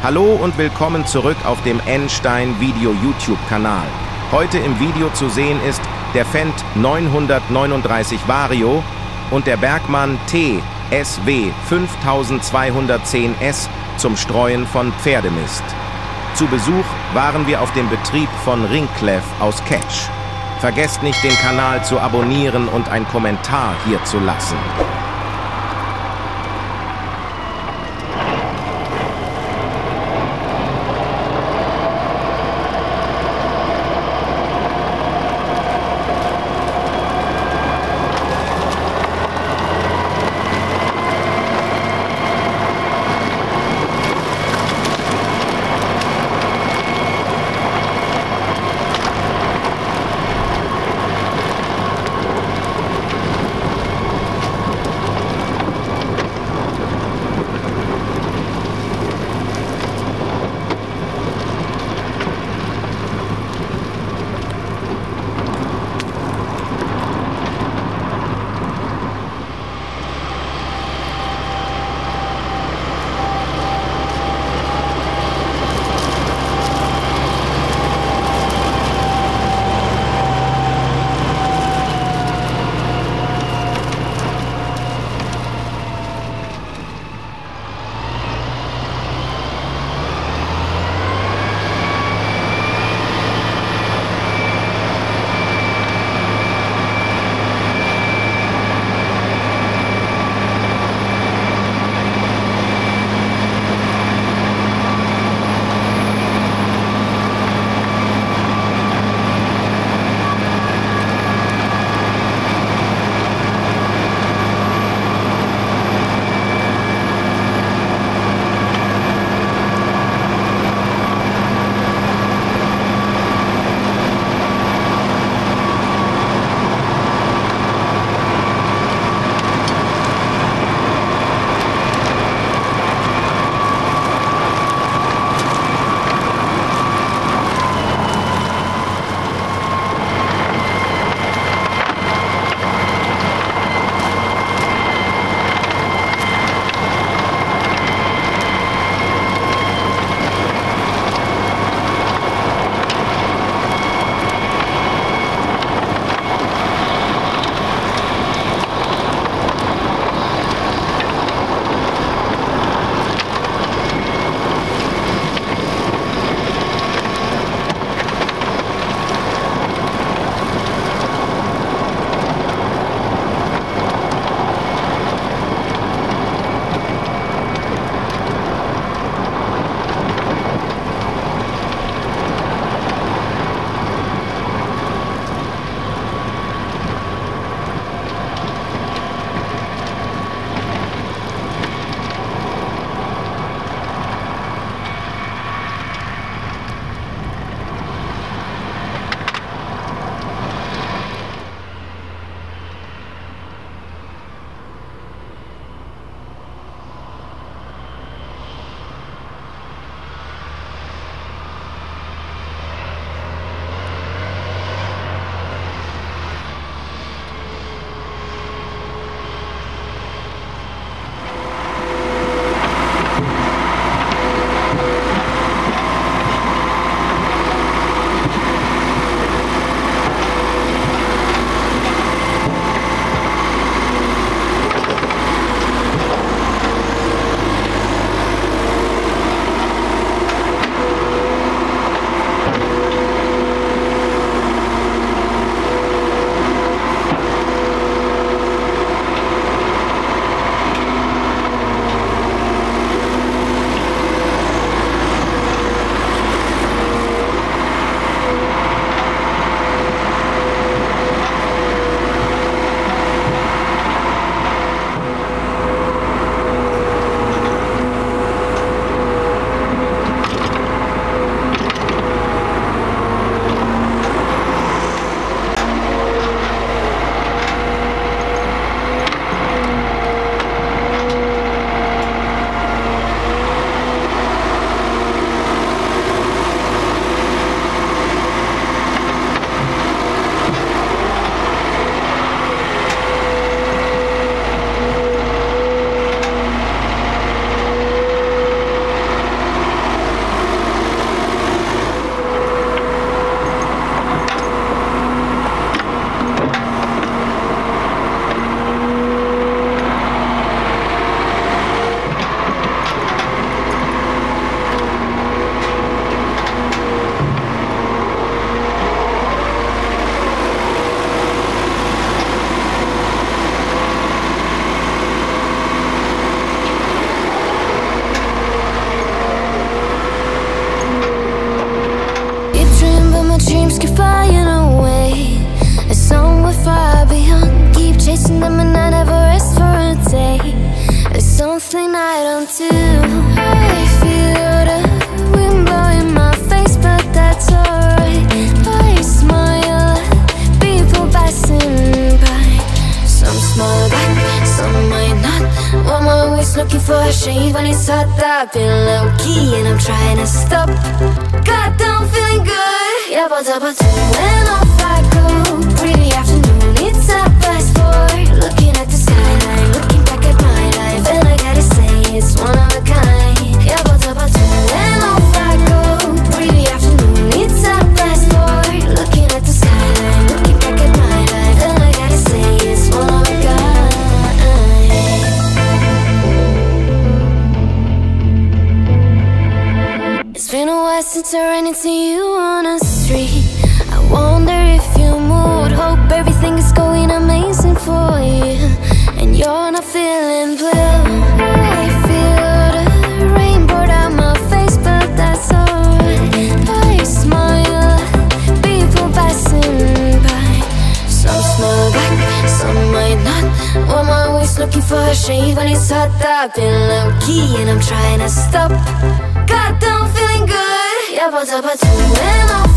Hallo und willkommen zurück auf dem N-Stein Video YouTube-Kanal. Heute im Video zu sehen ist der Fendt 939 Vario und der Bergmann T SW 5210S zum Streuen von Pferdemist. Zu Besuch waren wir auf dem Betrieb von Ringkleff aus Ketsch. Vergesst nicht, den Kanal zu abonnieren und einen Kommentar hier zu lassen. too. I feel the wind blowing my face, but that's alright. I smile at people passing by. Some smile back, some might not. I'm always looking for a shade when it's hot. I've been low-key and I'm trying to stop. God, I'm feeling good. Yeah, but when off I go. Pretty afternoon, it's a fast forward. Looking at the skyline, looking back at my life, and I gotta say it's one of a kind. Yeah, but when off I go. Pretty afternoon, it's a fast forward. Looking at the skyline, looking back at my life, and I gotta say it's one of a kind. It's been a while since I ran into you on a street. I wonder if you moved. Hope everything is going amazing for you, and you're not feeling blue. I feel the rain pour down my face, but that's alright. I smile at people passing by. Some smile back, some might not. I'm always looking for a shade when it's hot. I've been low-key and I'm trying to stop. God, I'm feeling good. Yeah, but when I'm